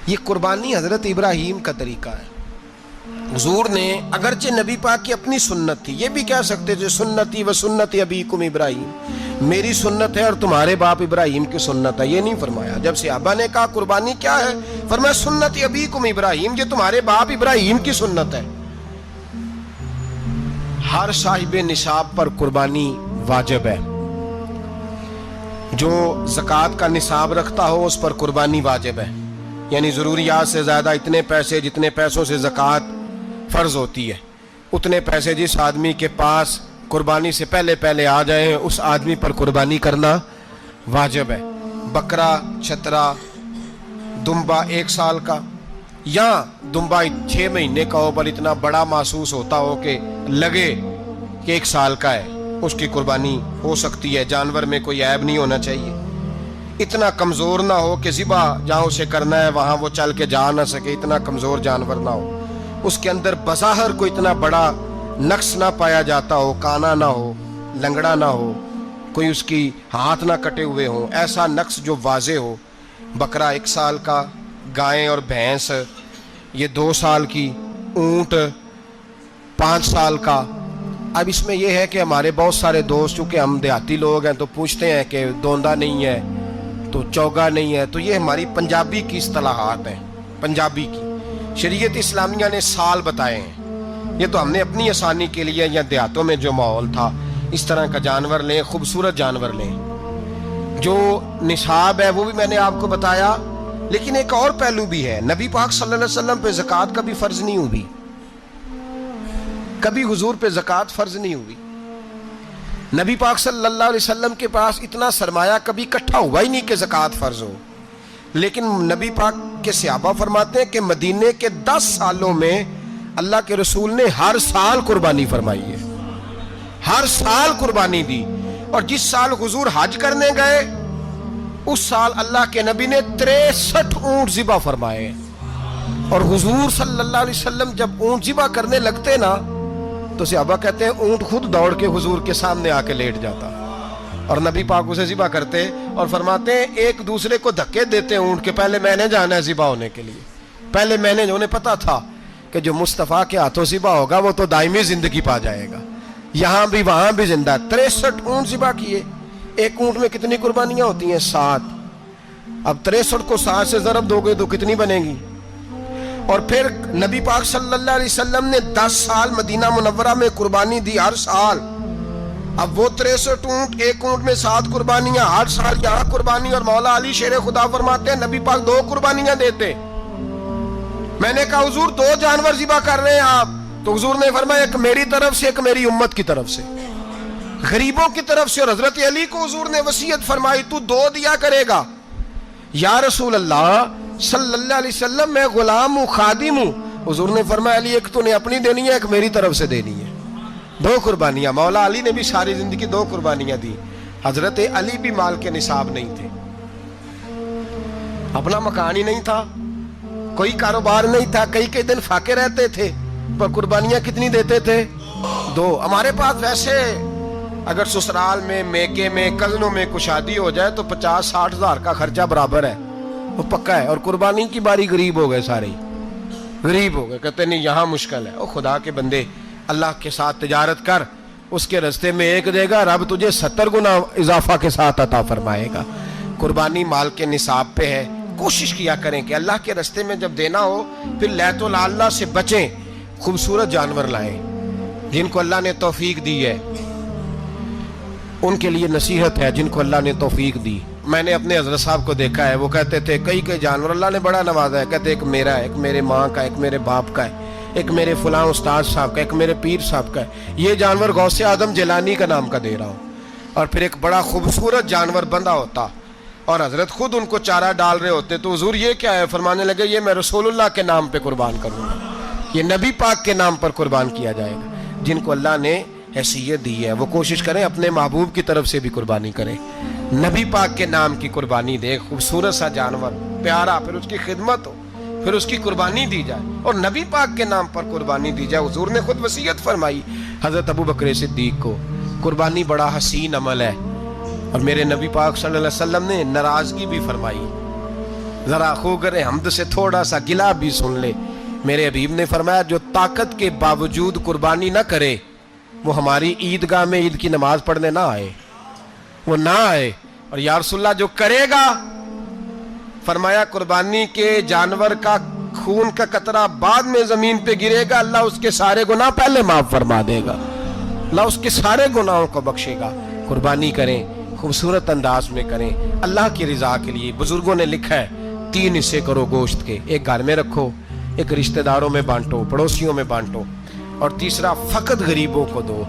یہ قربانی حضرت ابراہیم کا طریقہ ہے. حضور نے اگرچہ نبی پاک کی اپنی سنت تھی، یہ بھی کہہ سکتے تھے سنتی و سنت ابیکم ابراہیم، میری سنت ہے اور تمہارے باپ ابراہیم کی سنت ہے. یہ نہیں فرمایا. جب صحابہ نے کہا قربانی کیا ہے، فرمایا سنت ابیکم ابراہیم، یہ تمہارے باپ ابراہیم کی سنت ہے. ہر صاحب نصاب پر قربانی واجب ہے. جو زکوٰۃ کا نصاب رکھتا ہو اس پر قربانی واجب ہے، یعنی ضروریات سے زیادہ اتنے پیسے، جتنے پیسوں سے زکوٰۃ فرض ہوتی ہے اتنے پیسے جس آدمی کے پاس قربانی سے پہلے آ جائیں اس آدمی پر قربانی کرنا واجب ہے. بکرا، چھترا، دمبا 1 سال کا یا دمبا 6 مہینے کا ہو پر اتنا بڑا محسوس ہوتا ہو کہ لگے کہ 1 سال کا ہے، اس کی قربانی ہو سکتی ہے. جانور میں کوئی عیب نہیں ہونا چاہیے، اتنا کمزور نہ ہو کہ ذبح جہاں اسے کرنا ہے وہاں وہ چل کے جا نہ سکے، اتنا کمزور جانور نہ ہو، اس کے اندر بظاہر کوئی اتنا بڑا نقص نہ پایا جاتا ہو، کانا نہ ہو، لنگڑا نہ ہو، کوئی اس کی ہاتھ نہ کٹے ہوئے ہوں، ایسا نقص جو واضح ہو. بکرا 1 سال کا، گائیں اور بھینس یہ 2 سال کی، اونٹ 5 سال کا. اب اس میں یہ ہے کہ ہمارے بہت سارے دوست چونکہ ہم دیہاتی لوگ ہیں تو پوچھتے ہیں کہ دوندا نہیں ہے تو چوگا نہیں ہے، تو یہ ہماری پنجابی کی اصطلاحات ہیں. پنجابی کی شریعت اسلامیہ نے سال بتائے ہیں، یہ تو ہم نے اپنی آسانی کے لیے یا دیہاتوں میں جو ماحول تھا اس طرح کا جانور لیں، خوبصورت جانور لیں. جو نصاب ہے وہ بھی میں نے آپ کو بتایا، لیکن ایک اور پہلو بھی ہے. نبی پاک صلی اللہ علیہ وسلم پہ زکوٰۃ کبھی فرض نہیں ہوئی، کبھی حضور پہ زکوٰۃ فرض نہیں ہوئی. نبی پاک صلی اللہ علیہ وسلم کے پاس اتنا سرمایہ کبھی اکٹھا ہوا ہی نہیں کہ زکوٰۃ فرض ہو. لیکن نبی پاک کے صحابہ فرماتے ہیں کہ مدینے کے 10 سالوں میں اللہ کے رسول نے ہر سال قربانی فرمائی ہے، ہر سال قربانی دی. اور جس سال حضور حج کرنے گئے اس سال اللہ کے نبی نے 63 اونٹ ذبح فرمائے. اور حضور صلی اللہ علیہ وسلم جب اونٹ ذبح کرنے لگتے نا تو صحابہ کہتے ہیں اونٹ خود دوڑ کے حضور کے سامنے آ کے لیٹ جاتا اور نبی پاک اسے ذبح کرتے اور فرماتے ہیں ایک دوسرے کو دھکے دیتے اونٹ کے، پہلے میں نے جانا ہے ذبح ہونے کے لیے، پہلے میں نے. انہیں پتا تھا کہ جو مصطفیٰ کے ہاتھوں ذبح ہوگا وہ تو دائمی زندگی پا جائے گا، یہاں بھی وہاں بھی زندہ. 63 اونٹ ذبح کیے. ایک اونٹ میں کتنی قربانیاں ہوتی ہیں؟ 7. اب 63 کو 7 سے ضرب دو گے تو کتنی بنے گی؟ اور پھر نبی پاک صلی اللہ علیہ وسلم نے 10 سال مدینہ منورہ میں قربانی دی ہر سال. اب وہ 63 اونٹ، ایک اونٹ میں 7 قربانیاں، ہر سال یہاں قربانی. اور مولا علی شیر خدا فرماتے ہیں نبی پاک 2 قربانیاں دیتے. میں نے کہا حضور 2 جانور ذبح کر رہے ہیں آپ، تو حضور نے فرمایا ایک میری طرف سے، ایک میری امت کی طرف سے، غریبوں کی طرف سے. اور حضرت علی کو حضور نے وصیت فرمائی تو 2 دیا کرے گا. یا رسول اللہ صلی اللہ علیہ وسلم میں غلام ہوں، خادم ہوں. حضور نے فرمایا علی ایک تو نے اپنی دینی ہے، ایک میری طرف سے دینی ہے. 2 قربانیاں. مولا علی نے بھی ساری زندگی 2 قربانیاں دی. حضرت علی بھی مال کے نصاب نہیں تھے، اپنا مکان ہی نہیں تھا، کوئی کاروبار نہیں تھا، کئی دن فاقے رہتے تھے، پر قربانیاں کتنی دیتے تھے؟ 2. ہمارے پاس ویسے اگر سسرال میں، میکے میں، کزنوں میں کچھ شادی ہو جائے تو 50-60 ہزار کا خرچہ برابر ہے، وہ پکا ہے. اور قربانی کی باری غریب ہو گئے، سارے غریب ہو گئے. کہتے نہیں یہاں مشکل ہے. او خدا کے بندے، اللہ کے ساتھ تجارت کر، اس کے رستے میں 1 دے گا، رب تجھے 70 گنا اضافہ کے ساتھ عطا فرمائے گا. قربانی مال کے نصاب پہ ہے. کوشش کیا کریں کہ اللہ کے رستے میں جب دینا ہو پھر لیت اللہ سے بچیں، خوبصورت جانور لائیں. جن کو اللہ نے توفیق دی ہے ان کے لیے نصیحت ہے، جن کو اللہ نے توفیق دی. میں نے اپنے حضرت صاحب کو دیکھا ہے، وہ کہتے تھے کئی جانور اللہ نے بڑا نوازا ہے. کہتے ایک میرا ہے، ایک میرے ماں کا، ایک میرے باپ کا ہے، ایک میرے فلاں استاد صاحب کا، ایک میرے پیر صاحب کا ہے. یہ جانور غوث اعظم جیلانی کا نام کا دے رہا ہوں. اور پھر ایک بڑا خوبصورت جانور بندہ ہوتا اور حضرت خود ان کو چارہ ڈال رہے ہوتے تو حضور یہ کیا ہے؟ فرمانے لگے یہ میں رسول اللہ کے نام پہ قربان کروں گا، یہ نبی پاک کے نام پر قربان کیا جائے گا. جن کو اللہ نے حیثیت دی ہے وہ کوشش کریں اپنے محبوب کی طرف سے بھی قربانی کریں، نبی پاک کے نام کی قربانی دے. خوبصورت سا جانور پیارا، پھر اس کی خدمت ہو، پھر اس کی قربانی دی جائے اور نبی پاک کے نام پر قربانی دی جائے. حضور نے خود وصیت فرمائی حضرت ابو بکر صدیق کو، قربانی بڑا حسین عمل ہے. اور میرے نبی پاک صلی اللہ علیہ وسلم نے ناراضگی بھی فرمائی، ذرا خوگر حمد سے تھوڑا سا گلا بھی سن لے. میرے حبیب نے فرمایا جو طاقت کے باوجود قربانی نہ کرے وہ ہماری عیدگاہ میں عید کی نماز پڑھنے نہ آئے، وہ نہ آئے. اور یا رسول اللہ جو کرے گا، فرمایا قربانی کے جانور کا خون کا قطرہ بعد میں زمین پہ گرے گا، اللہ اس کے سارے گناہ پہلے معاف فرما دے گا، اللہ اس کے سارے گناہوں کو بخشے گا. قربانی کریں، خوبصورت انداز میں کریں، اللہ کی رضا کے لیے. بزرگوں نے لکھا ہے 3 حصے کرو گوشت کے، ایک گھر میں رکھو، ایک رشتہ داروں میں بانٹو، پڑوسیوں میں بانٹو، اور تیسرا فقط غریبوں کو دو.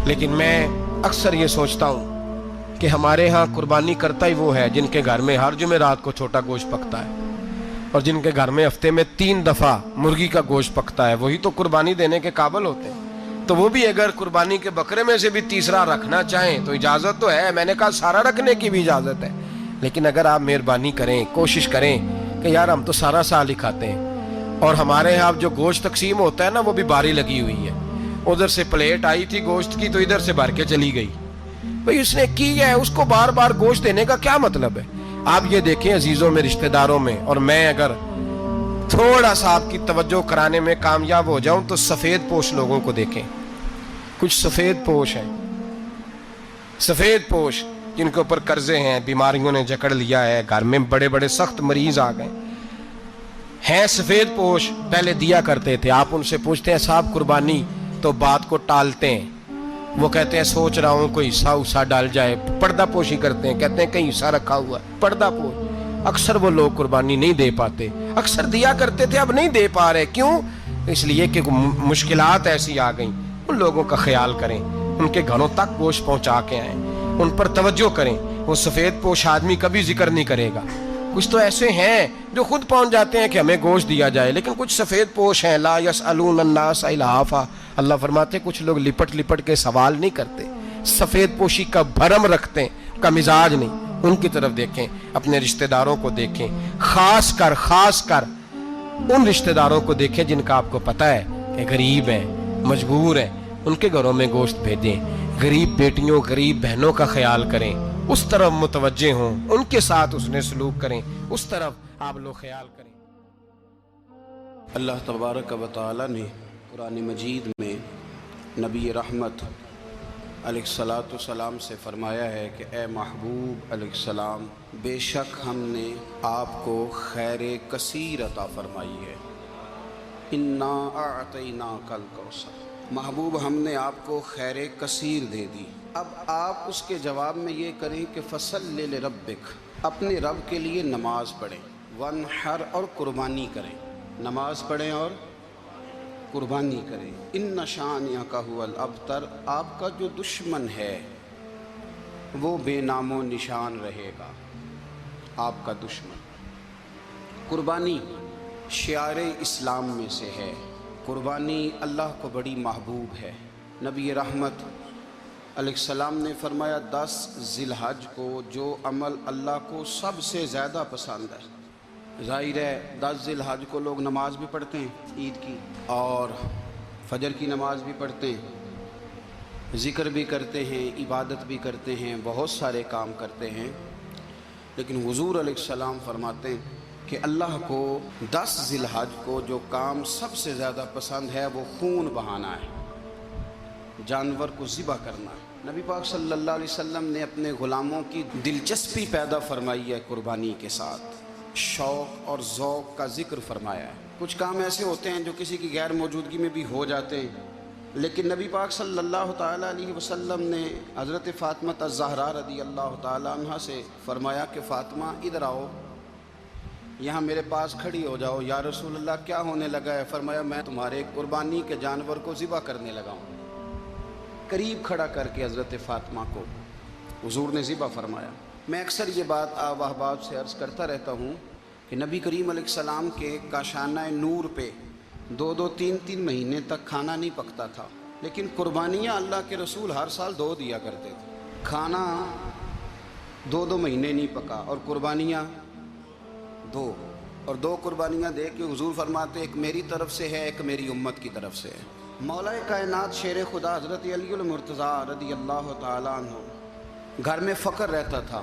لیکن میں اکثر یہ سوچتا ہوں کہ ہمارے ہاں قربانی کرتا ہی وہ ہے جن کے گھر میں ہر جمعرات کو چھوٹا گوشت پکتا ہے، اور جن کے گھر میں ہفتے میں 3 دفعہ مرغی کا گوشت پکتا ہے، وہی تو قربانی دینے کے قابل ہوتے ہیں. تو وہ بھی اگر قربانی کے بکرے میں سے بھی تیسرا رکھنا چاہیں تو اجازت تو ہے، میں نے کہا سارا رکھنے کی بھی اجازت ہے. لیکن اگر آپ مہربانی کریں، کوشش کریں کہ یار ہم تو سارا سال ہی کھاتے ہیں، اور ہمارے یہاں جو گوشت تقسیم ہوتا ہے نا وہ بھی باری لگی ہوئی ہے. ادھر سے پلیٹ آئی تھی گوشت کی تو ادھر سے بھر کے چلی گئی. بھئی اس نے کی ہے، اس کو بار بار گوشت دینے کا کیا مطلب ہے؟ آپ یہ دیکھیں عزیزوں میں، رشتہ داروں میں، اور میں اگر تھوڑا سا آپ کی توجہ کرانے میں کامیاب ہو جاؤں تو سفید پوش لوگوں کو دیکھیں. کچھ سفید پوش ہیں، سفید پوش جن کے اوپر قرضے ہیں، بیماریوں نے جکڑ لیا ہے، گھر میں بڑے بڑے سخت مریض آ گئے ہیں. سفید پوش پہلے دیا کرتے تھے. آپ ان سے پوچھتے ہیں صاحب قربانی، تو بات کو ٹالتے ہیں. وہ کہتے ہیں سوچ رہا ہوں کوئی حصہ ڈال جائے. پردہ پوشی کرتے ہیں، کہتے ہیں کہیں حصہ رکھا ہوا ہے، پردہ پوش. اکثر وہ لوگ قربانی نہیں دے پاتے. اکثر دیا کرتے تھے، اب نہیں دے پا رہے. کیوں؟ اس لیے کہ مشکلات ایسی آ گئیں. ان لوگوں کا خیال کریں، ان کے گھروں تک گوشت پہنچا کے آئیں، ان پر توجہ کریں. وہ سفید پوش آدمی کبھی ذکر نہیں کرے گا. کچھ تو ایسے ہیں جو خود پہنچ جاتے ہیں کہ ہمیں گوشت دیا جائے، لیکن کچھ سفید پوش ہیں لا یسألون الناس الحافا. اللہ فرماتے کچھ لوگ لپٹ لپٹ کے سوال نہیں کرتے، سفید پوشی کا بھرم رکھتے ہیں، کا مزاج نہیں. ان کی طرف دیکھیں، اپنے رشتہ داروں کو دیکھیں، خاص کر ان رشتہ داروں کو دیکھیں جن کا آپ کو پتہ ہے کہ غریب ہیں، مجبور ہیں. ان کے گھروں میں گوشت بھیجیں. غریب بیٹیوں، غریب بہنوں کا خیال کریں، اس طرف متوجہ ہوں، ان کے ساتھ اس نے سلوک کریں، اس طرف آپ لوگ خیال کریں. اللہ تبارک و تعالی نے قرآن مجید میں نبی رحمت علیہ الصلاۃ والسلام سے فرمایا ہے کہ اے محبوب علیہ السلام، بے شک ہم نے آپ کو خیر کثیر عطا فرمائی ہے. انا اعطیناک الکوثر، محبوب ہم نے آپ کو خیر کثیر دے دی. اب آپ اس کے جواب میں یہ کریں کہ فصلی لربک، اپنے رب کے لیے نماز پڑھیں، وانحر اور قربانی کریں. نماز پڑھیں اور قربانی کریں. ان شانئک ھو الابتر، آپ کا جو دشمن ہے وہ بے نام و نشان رہے گا. آپ کا دشمن. قربانی شعار اسلام میں سے ہے. قربانی اللہ کو بڑی محبوب ہے. نبی رحمت علیہ السلام نے فرمایا 10 ذی الحج کو جو عمل اللہ کو سب سے زیادہ پسند ہے. ظاہر ہے 10 ذی الحج کو لوگ نماز بھی پڑھتے ہیں عید کی، اور فجر کی نماز بھی پڑھتے ہیں، ذکر بھی کرتے ہیں، عبادت بھی کرتے ہیں، بہت سارے کام کرتے ہیں. لیکن حضور علیہ السلام فرماتے ہیں کہ اللہ کو 10 ذی الحج کو جو کام سب سے زیادہ پسند ہے وہ خون بہانا ہے، جانور کو ذبح کرنا ہے. نبی پاک صلی اللہ علیہ وسلم نے اپنے غلاموں کی دلچسپی پیدا فرمائی ہے قربانی کے ساتھ، شوق اور ذوق کا ذکر فرمایا ہے. کچھ کام ایسے ہوتے ہیں جو کسی کی غیر موجودگی میں بھی ہو جاتے ہیں، لیکن نبی پاک صلی اللہ تعالیٰ علیہ وسلم نے حضرت فاطمہ الزہرا رضی اللہ تعالیٰ عنہ سے فرمایا کہ فاطمہ ادھر آؤ، یہاں میرے پاس کھڑی ہو جاؤ. یا رسول اللہ کیا ہونے لگا ہے؟ فرمایا میں تمہارے قربانی کے جانور کو ذبح کرنے لگا ہوں. قریب کھڑا کر کے حضرت فاطمہ کو حضور نے ذبح فرمایا. میں اکثر یہ بات آپ احباب سے عرض کرتا رہتا ہوں کہ نبی کریم علیہ السلام کے کاشانہ نور پہ 2 3 مہینے تک کھانا نہیں پکتا تھا، لیکن قربانیاں اللہ کے رسول ہر سال 2 دیا کرتے تھے. کھانا 2 مہینے نہیں پکا اور قربانیاں 2، اور 2 قربانیاں دے کے حضور فرماتے ایک میری طرف سے ہے، ایک میری امت کی طرف سے ہے. مولا کائنات شیر خدا حضرت علی المرتضیٰ رضی اللہ تعالیٰ عنہ، گھر میں فقر رہتا تھا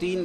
3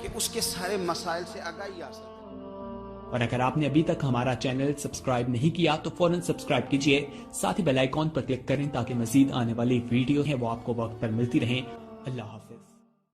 کہ اس کے سارے مسائل سے آگاہی حاصل کریں۔ اور اگر آپ نے ابھی تک ہمارا چینل سبسکرائب نہیں کیا تو فوراً سبسکرائب کیجئے، ساتھ ہی بیل آئیکن پر کلک کریں تاکہ مزید آنے والی ویڈیو ہیں وہ آپ کو وقت پر ملتی رہیں۔ اللہ حافظ۔